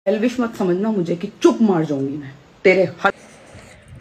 एल्विश मत समझना मुझे कि चुप मार जाऊंगी मैं तेरे हर।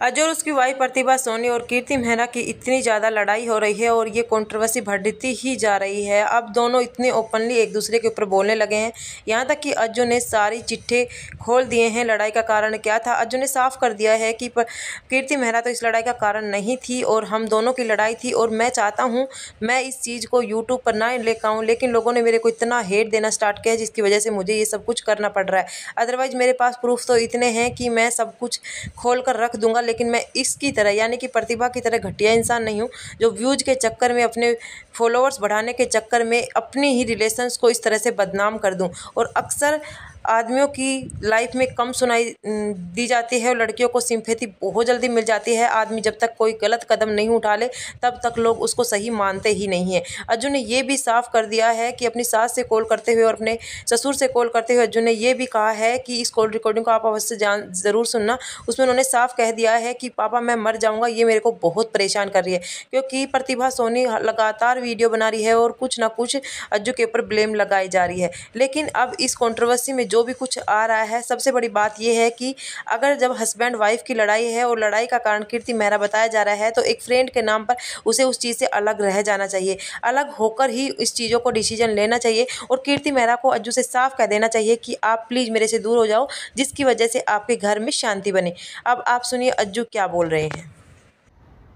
अजय और उसकी वाइफ प्रतिभा सोनी और कीर्ति मेहरा की इतनी ज़्यादा लड़ाई हो रही है और ये कंट्रोवर्सी बढ़ती ही जा रही है। अब दोनों इतने ओपनली एक दूसरे के ऊपर बोलने लगे हैं, यहाँ तक कि अज्जू ने सारी चिट्ठे खोल दिए हैं। लड़ाई का कारण क्या था, अज्जू ने साफ कर दिया है कि कीर्ति मेहरा तो इस लड़ाई का कारण नहीं थी और हम दोनों की लड़ाई थी। और मैं चाहता हूँ मैं इस चीज़ को यूट्यूब पर ना लेकर आऊँ, लेकिन लोगों ने मेरे को इतना हेट देना स्टार्ट किया है जिसकी वजह से मुझे ये सब कुछ करना पड़ रहा है। अदरवाइज़ मेरे पास प्रूफ तो इतने हैं कि मैं सब कुछ खोल कर रख दूंगा, लेकिन मैं इसकी तरह यानी कि प्रतिभा की तरह घटिया इंसान नहीं हूँ जो व्यूज के चक्कर में, अपने फॉलोअर्स बढ़ाने के चक्कर में अपनी ही रिलेशंस को इस तरह से बदनाम कर दूँ। और अक्सर आदमियों की लाइफ में कम सुनाई दी जाती है और लड़कियों को सिंपैथी बहुत जल्दी मिल जाती है। आदमी जब तक कोई गलत कदम नहीं उठा ले तब तक लोग उसको सही मानते ही नहीं है। अर्जुन ने ये भी साफ कर दिया है कि अपनी सास से कॉल करते हुए और अपने ससुर से कॉल करते हुए अर्जुन ने ये भी कहा है कि इस कॉल रिकॉर्डिंग को आप अवश्य ज़रूर सुनना। उसमें उन्होंने साफ कह दिया है कि पापा मैं मर जाऊँगा, ये मेरे को बहुत परेशान कर रही है। क्योंकि प्रतिभा सोनी लगातार वीडियो बना रही है और कुछ ना कुछ अज्जू के ऊपर ब्लेम लगाई जा रही है। लेकिन अब इस कंट्रोवर्सी में जो भी कुछ आ रहा है, सबसे बड़ी बात यह है कि अगर जब हस्बैंड वाइफ की लड़ाई है और लड़ाई का कारण कीर्ति मेहरा बताया जा रहा है तो एक फ्रेंड के नाम पर उसे उस चीज़ से अलग रह जाना चाहिए, अलग होकर ही इस चीज़ों को डिसीजन लेना चाहिए। और कीर्ति मेहरा को अज्जू से साफ कह देना चाहिए कि आप प्लीज़ मेरे से दूर हो जाओ, जिसकी वजह से आपके घर में शांति बने। अब आप सुनिए अज्जू क्या बोल रहे हैं।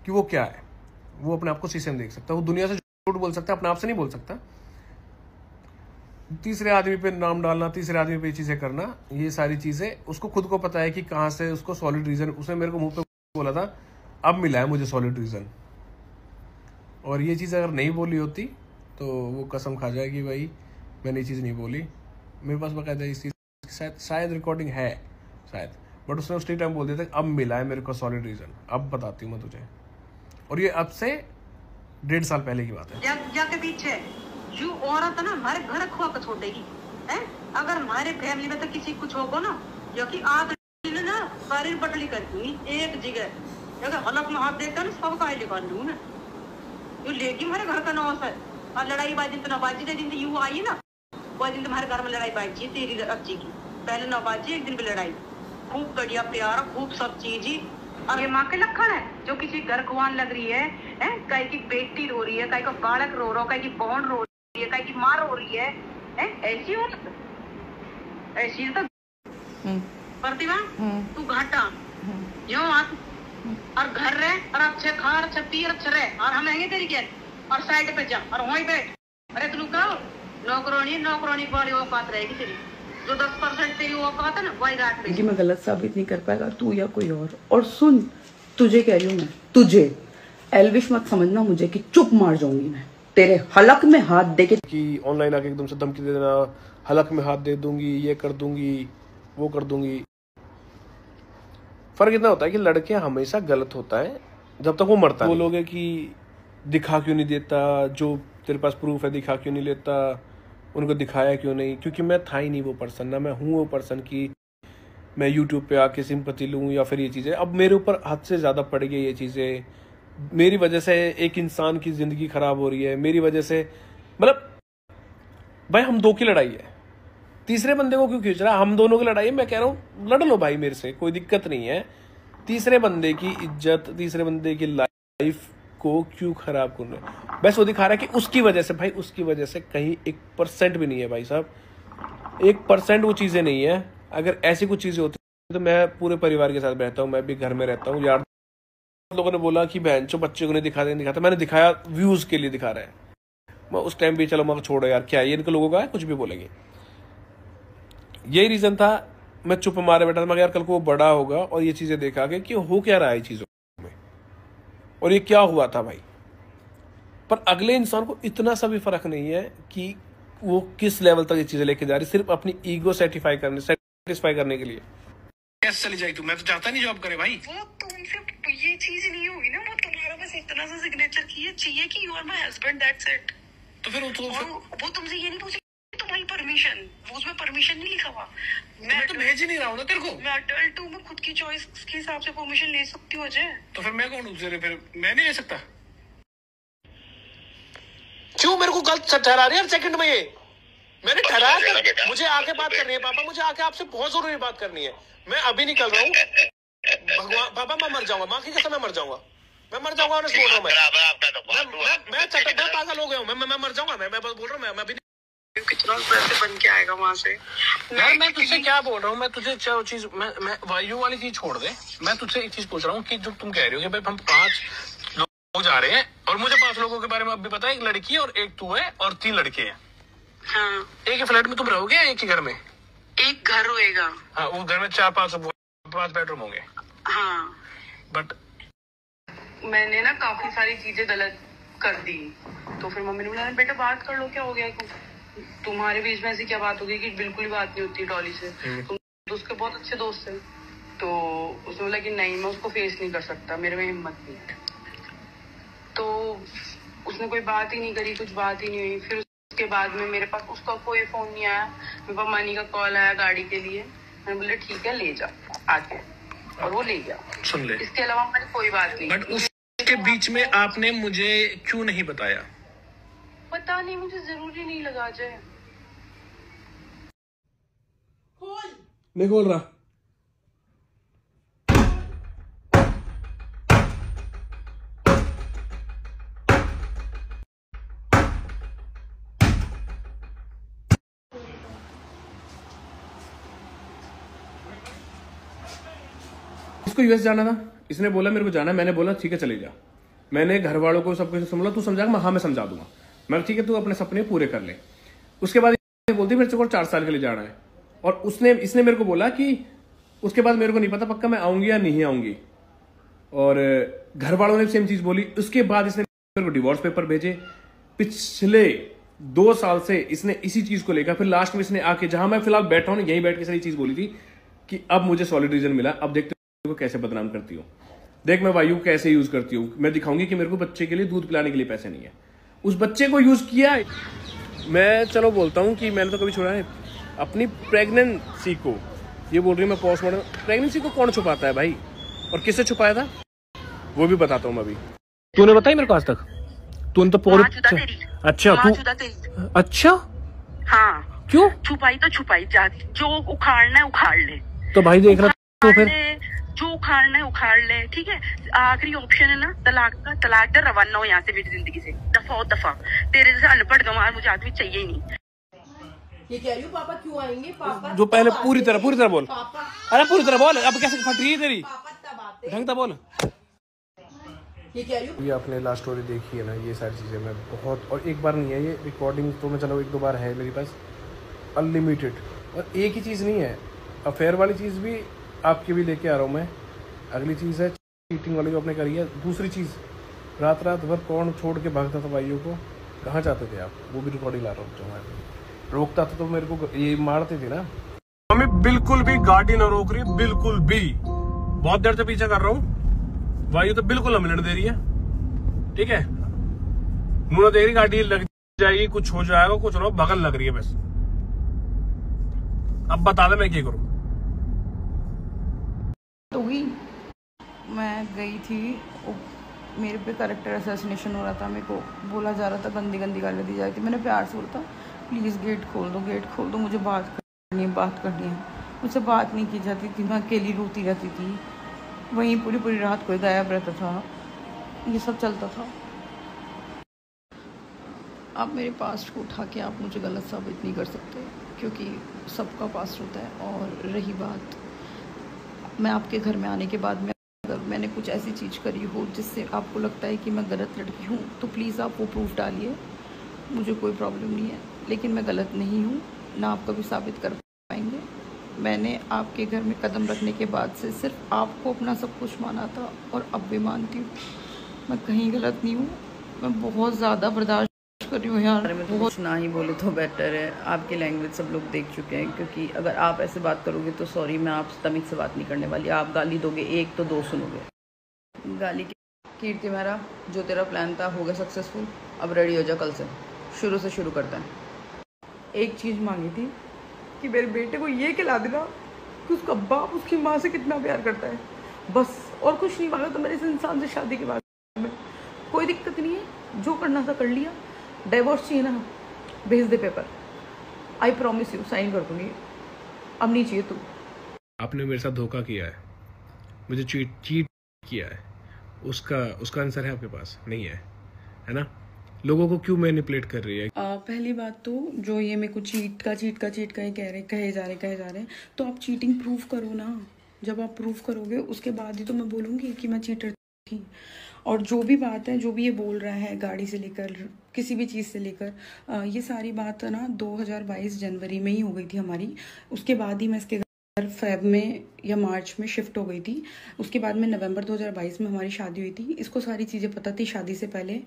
कि वो क्या है, वो अपने आप को शीशे में देख सकता है, वो दुनिया से झूठ बोल सकता है, अपने आप से नहीं बोल सकता। तीसरे आदमी पे नाम डालना, तीसरे आदमी पे चीजें करना, ये सारी चीजें उसको खुद को पता है कि कहां से उसको सॉलिड रीजन। उसने मेरे को मुंह पे बोला था, अब मिला है मुझे सॉलिड रीजन। और ये चीज अगर नहीं बोली होती तो वो कसम खा जाए कि भाई मैंने ये चीज नहीं बोली। मेरे पास बकायदा इस चीज शायद रिकॉर्डिंग है शायद, बट उसने उस टाइम बोल दिया था अब मिला है मेरे को सॉलिड रीजन, अब बताती हूँ मैं तुझे। और ये अब से 1.5 साल पहले की बात है। जाके पीछे जो औरत ना हमारे घर खो कर छोड़ देगी है। अगर हमारे फैमिली में तो किसी कुछ होगा ना, जो कि आग ना सारी बटली कर दूंगी एक जगह। अगर हलक में हाथ देकर ना सब का निकाल लूँ ना, जो लेगी हमारे घर का नौस है। और लड़ाई बाजी तो नबाजी के दिन यू आई ना, वो दिन तुम्हारे घर में लड़ाई बाजी तेरी अच्छी की। पहले नबाजी एक दिन भी लड़ाई, खूब बढ़िया प्यार, खूब सब चीज ही। और ये माँ के लक्षण है जो किसी घर खुआन लग रही है, कहीं की बेटी रो रही है, कहीं का बालक रो रहा, कहीं की बहन रो रही है, कहीं की माँ रो रही है, ऐसी हो ऐसी तो प्रतिभा तू घाटा यो और घर रहे और अच्छे खा और अच्छे पी और अच्छे रहे और हम रहेंगे तेरी क्या और साइड पे जा और वहीं बैठ। अरे तू कहो नौकरानी वाली औकात रहेगी तेरी, जो 10% तेरी औकात है ना वही रात में। मैं गलत साबित नहीं कर पाएगा तू या कोई और सुन तुझे कह रही हूँ मैं, तुझे एल्विश मत समझना मुझे कि चुप मार जाऊंगी मैं तेरे हलक में हाथ दे के। कि ऑनलाइन आके एकदम से धमकी दे देना, हलक में हाथ दे दूंगी, ये कर दूंगी, वो कर दूंगी। फर्क इतना होता है कि लड़के हमेशा गलत होता है जब तक वो मरता है। वो लोग है कि दिखा क्यों नहीं देता, जो तेरे पास प्रूफ है दिखा क्यों नहीं लेता, उनको दिखाया क्यों नहीं। क्योंकि मैं था ही नहीं वो पर्सन, ना मैं हूँ वो पर्सन की मैं यूट्यूब पे आके सिंपैथी लूँ या फिर ये चीज़ें। अब मेरे ऊपर हद से ज़्यादा पड़ गई ये चीज़ें, मेरी वजह से एक इंसान की ज़िंदगी ख़राब हो रही है, मेरी वजह से। मतलब भाई हम दो की लड़ाई है, तीसरे बंदे को क्यों खींच रहा है? हम दोनों की लड़ाई है, मैं कह रहा हूँ लड़ लो भाई मेरे से, कोई दिक्कत नहीं है। तीसरे बंदे की इज्जत, तीसरे बंदे की लाइफ को क्यों खराब करना? बस वो दिखा रहा है कि उसकी वजह से, भाई उसकी वजह से कहीं 1% भी नहीं है भाई साहब, 1% वो चीज़ें नहीं है। अगर ऐसी कुछ चीज़ें होती तो मैं पूरे परिवार के साथ रहता हूँ, मैं भी घर में रहता हूँ यार। लोगों ने बोला कि बहन चो बच्चे को नहीं दिखाता, मैंने दिखाया व्यूज के लिए दिखा रहा है। मैं उस टाइम भी चलो मैं छोड़ो यार, क्या ये इनके लोगों का है, कुछ भी बोलेंगे। यही रीजन था, मैं चुप मारे बैठा था। मगर यार कल को वो बड़ा होगा और ये चीजें देखा कि हो क्या रहा है चीजों में और ये क्या हुआ था भाई। पर अगले इंसान को इतना सा भी फर्क नहीं है कि वो किस लेवल तक ये चीजें लेके जा रही, सिर्फ अपनी ईगो सेटिस्फाई करने के लिए। कैसे चली जाए तू? मैं तो चाहता नहीं जॉब करे भाई। वो तुमसे ये चीज नहीं होगी ना, वो तुम्हारा बस इतना सा सिग्नेचर चाहिए कि you are my husband, that's it. तो फिर वो तुमसे ये नहीं पूछे तुम्हारी परमिशन, वो उसमें परमिशन नहीं लिखा हुआ। मैं तो भेज ही नहीं रहा हूँ ना तेरे को। मैं अडल्ट हूँ, मैं खुद की चॉइस के हिसाब से परमिशन ले सकती हूँ अजय। तो फिर मैं कौन हूँ? फिर मैं नहीं ले सकता? क्यों मेरे को गलत ठहरा रही है हर सेकंड में ये? मैंने ठहरा कर मुझे आके बात करनी है पापा, मुझे आके आपसे बहुत जरूरी बात करनी है। मैं अभी निकल रहा हूँ। भगवान पापा मैं मर जाऊंगा, माँ की कसम मैं मर जाऊंगा, मैं मर जाऊंगा। बोल रहा हूँ मैं पागल हो गया हूँ, मैं मर जाऊंगा। मैं बस बोल रहा हूँ मैं अभी कितना पैसे बन के आएगा वहां से। यार मैं तुझसे क्या बोल रहा हूँ, मैं तुझे चीज मैं वायु वाली चीज छोड़ दे। मैं तुझसे एक चीज पूछ रहा हूँ कि जो तुम कह रहे हो कि भाई हम 5 लोग जा रहे हैं और मुझे 5 लोगों के बारे में अब भी पता है, 1 लड़की है और 1 तू है और 3 लड़के हैं। हाँ। एक ही फ्लैट में तुम रहोगे या एक ही घर में? एक घर होएगा। हाँ, वो घर में 4-5 बेडरूम होंगे। हाँ बट मैंने ना काफी सारी चीजें गलत कर दी, तो फिर मम्मी ने बोला बेटा बात कर लो, क्या हो गया, तुम्हारे बीच में ऐसी क्या बात हो गई कि बिल्कुल ही बात नहीं होती डॉली से, तुम तो उसके बहुत अच्छे दोस्त थे। तो उसने बोला कि नहीं मैं उसको फेस नहीं कर सकता, मेरे में हिम्मत नहीं है। तो उसने कोई बात ही नहीं करी, कुछ बात ही नहीं हुई। फिर उसके बाद में मेरे पास उसका कोई फोन नहीं आया, मेरे पास मनी का कॉल आया गाड़ी के लिए। मैंने बोला ठीक है ले जा आके, और वो ले गया। सुन ले, इसके अलावा मैंने कोई बात नहीं। बट उसके बीच में आपने मुझे क्यों नहीं बताया? पता नहीं, मुझे जरूरी नहीं लगा। जय नहीं खोल रहा। इसको यूएस जाना था, इसने बोला मेरे को जाना है, मैंने बोला ठीक है चले जा। मैंने घर वालों को सब कुछ समझा, तू समझाएगा? हाँ मैं समझा दूंगा। मैं ठीक है तू अपने सपने पूरे कर ले। उसके बाद बोलती मेरे को 4 साल के लिए जाना है, और इसने मेरे को बोला कि उसके बाद मेरे को नहीं पता पक्का मैं आऊंगी या नहीं आऊंगी, और घर वालों ने सेम चीज बोली। उसके बाद इसने मेरे को डिवोर्स पेपर भेजे। पिछले 2 साल से इसने इसी चीज को लेकर, फिर लास्ट में इसने आके जहां मैं फिलहाल बैठा हूं यहीं बैठ के सारी चीज बोली थी कि अब मुझे सॉलिड रीजन मिला, अब देखते को कैसे बदनाम करती हूँ, देख मैं वायु कैसे यूज करती हूँ। मैं दिखाऊंगी कि मेरे को बच्चे के लिए दूध पिलाने के लिए पैसे नहीं है। उस बच्चे को यूज किया। मैं चलो बोलता हूँ कि मैंने तो कभी छोड़ा है अपनी प्रेगनेंसी को। ये बोल रही है मैं पोस्टमार्टम। प्रेगनेंसी को कौन छुपाता है भाई, और किससे छुपाया था वो भी बताता हूँ अभी। तूने बताई मेरे को आज तक? तूने तो पूरी अच्छा तू अच्छा हाँ क्यों छुपाई तो छुपाई, जो उखाड़ना है उखाड़ ले। तो भाई देख रहा तो फिर जो उखाड़ना है उखाड़ ले, ठीक है। आखिरी ऑप्शन है ना तलाक का, तलाक दे, रवाना हो यहाँ से मेरी जिंदगी से, दफा। तेरे जैसे अनपढ़ गंवार मुझे आदमी चाहिए ही नहीं। ये कह रही हूँ पापा क्यों आएंगे? पापा जो पहले पूरी तरह बोल। अरे पूरी तरह बोल, अब कैसे फट रही है तेरी? ढंग से बोल। ये कह रही हूँ ये आपने लास्ट स्टोरी देखी है ना, ये सारी चीज़ें मैं बहुत, और एक बार नहीं है ये रिकॉर्डिंग तो मैं चलो 1-2 बार है मेरे पास अनलिमिटेड। और एक ही चीज़ नहीं है, अफेयर वाली चीज़ भी आपके भी लेके आ रहा हूँ मैं। अगली चीज़ है चीटिंग वाली जो आपने करी है। दूसरी चीज़ रात भर कौन छोड़ के भागता था भाइयों को, कहाँ जाते थे आप, वो भी रिकॉर्डिंग ला रहा हूँ। जो रोकता था तो मेरे को ये मारते थे ना। मम्मी बिल्कुल भी गाड़ी ना रोक रही, बिल्कुल भी। बहुत देर से पीछा कर रहा हूँ, वायु तो बिल्कुल न मिलने दे रही है, ठीक है। मुझे देख रही गाड़ी लग जाएगी, कुछ हो जाएगा, कुछ ना बगल लग रही है बस। अब बता दे मैं क्या करूं। तो हुई मैं गई थी, मेरे पे कैरेक्टर असैसिनेशन हो रहा था, मेरे को बोला जा रहा था, गंदी गंदी गाली दी जा रही थी। मैंने प्यार से बोला था प्लीज़ गेट खोल दो, मुझे बात करनी है। मुझसे बात नहीं की जाती थी, मैं अकेली रोती रहती थी, वहीं पूरी रात कोई गायब रहता था, ये सब चलता था। आप मेरे पास्ट को उठा के आप मुझे गलत साबित नहीं कर सकते, क्योंकि सबका पास्ट होता है। और रही बात, मैं आपके घर में आने के बाद में अगर मैंने कुछ ऐसी चीज़ करी हो जिससे आपको लगता है कि मैं गलत लड़की हूँ, तो प्लीज़ आप वो प्रूफ डालिए, मुझे कोई प्रॉब्लम नहीं है। लेकिन मैं गलत नहीं हूँ, ना आप कभी साबित कर पाएंगे। मैंने आपके घर में कदम रखने के बाद से सिर्फ आपको अपना सब कुछ माना था, और अब भी मानती हूँ। मैं कहीं गलत नहीं हूँ, मैं बहुत ज़्यादा बर्दाश्त कर रही हूँ यार। मैं तो कुछ ना ही बोले तो बेटर है, आपकी लैंग्वेज सब लोग देख चुके हैं। क्योंकि अगर आप ऐसे बात करोगे तो सॉरी, मैं आपसे तमीज़ से बात नहीं करने वाली। आप गाली दोगे 1 तो 2 सुनोगे गाली की। कीर्ति मेहरा, जो तेरा प्लान था हो गया सक्सेसफुल, अब रेडी हो जा, कल से शुरू करते हैं। एक चीज़ मांगी थी कि मेरे बेटे को ये खिला देना कि उसका बाप उसकी माँ से कितना प्यार करता है, बस। और कुछ नहीं मांगा तो मेरे इस इंसान से शादी के बाद में कोई दिक्कत नहीं है, जो करना था कर लिया। डाइवोर्स चाहिए ना, भेज दे paper, I promise you, sign कर दूंगी, अब नहीं चाहिए तू। आपने मेरे साथ धोखा किया है, मुझे चीट किया है, उसका आंसर है आपके पास नहीं है ना? लोगों को क्यों मैनिपुलेट कर रही है? पहली बात तो जो ये मेरे को चीट का कहे जा रहे, तो आप चीटिंग प्रूव करो ना। जब आप प्रूव करोगे उसके बाद ही तो मैं बोलूँगी कि मैं चीटर थी। और जो भी बात है, जो भी ये बोल रहा है गाड़ी से लेकर किसी भी चीज़ से लेकर, ये सारी बात ना 2022 जनवरी में ही हो गई थी हमारी। उसके बाद ही मैं इसके फेब में या मार्च में शिफ्ट हो गई थी। उसके बाद में नवंबर 2022 में हमारी शादी हुई थी। इसको सारी चीज़ें पता थी शादी से पहले,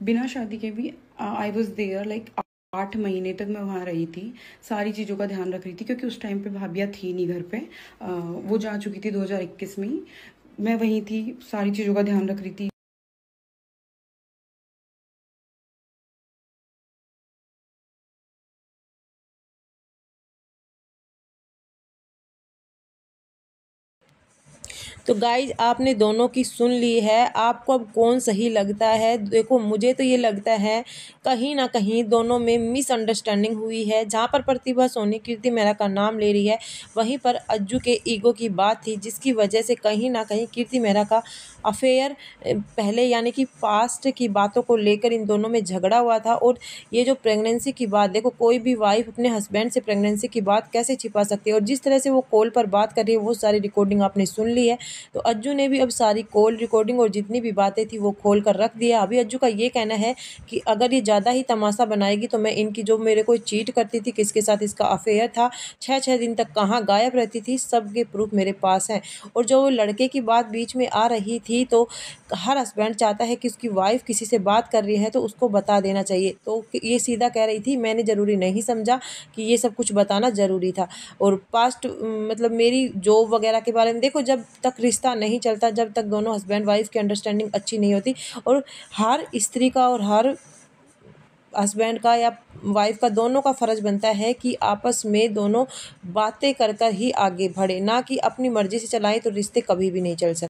बिना शादी के भी। आई वॉज देयर लाइक 8 महीने तक मैं वहाँ रही थी, सारी चीज़ों का ध्यान रख रही थी, क्योंकि उस टाइम पे भाभिया थी नहीं घर पे। वो जा चुकी थी 2021 में ही, मैं वहीं थी, सारी चीज़ों का ध्यान रख रही थी। तो गाइज आपने दोनों की सुन ली है, आपको अब कौन सही लगता है? देखो मुझे तो ये लगता है कहीं ना कहीं दोनों में मिसअंडरस्टैंडिंग हुई है। जहाँ पर प्रतिभा सोनी कीर्ति मेहरा का नाम ले रही है, वहीं पर अज्जू के ईगो की बात थी, जिसकी वजह से कहीं ना कहीं कीर्ति मेहरा का अफेयर पहले यानी कि पास्ट की बातों को लेकर इन दोनों में झगड़ा हुआ था। और ये जो प्रेगनेंसी की बात, देखो कोई भी वाइफ अपने हस्बैंड से प्रेगनेंसी की बात कैसे छिपा सकती है? और जिस तरह से वो कॉल पर बात कर रही है वो सारी रिकॉर्डिंग आपने सुन ली है। तो अज्जू ने भी अब सारी कॉल रिकॉर्डिंग और जितनी भी बातें थी वो खोल कर रख दिया। अभी अज्जू का ये कहना है कि अगर ये ज़्यादा ही तमाशा बनाएगी तो मैं इनकी, जो मेरे को चीट करती थी, किसके साथ इसका अफेयर था, 6-6 दिन तक कहाँ गायब रहती थी, सबके प्रूफ मेरे पास हैं। और जो वो लड़के की बात बीच में आ रही थी, तो हर हस्बैंड चाहता है कि उसकी वाइफ किसी से बात कर रही है तो उसको बता देना चाहिए। तो ये सीधा कह रही थी, मैंने ज़रूरी नहीं समझा कि ये सब कुछ बताना ज़रूरी था। और पास्ट मतलब मेरी जॉब वगैरह के बारे में, देखो जब तक रिश्ता नहीं चलता, जब तक दोनों हस्बैंड वाइफ की अंडरस्टैंडिंग अच्छी नहीं होती, और हर स्त्री का और हर हस्बैंड का या वाइफ का, दोनों का फ़र्ज बनता है कि आपस में दोनों बातें कर कर ही आगे बढ़े, ना कि अपनी मर्ज़ी से चलाएं, तो रिश्ते कभी भी नहीं चल सकते।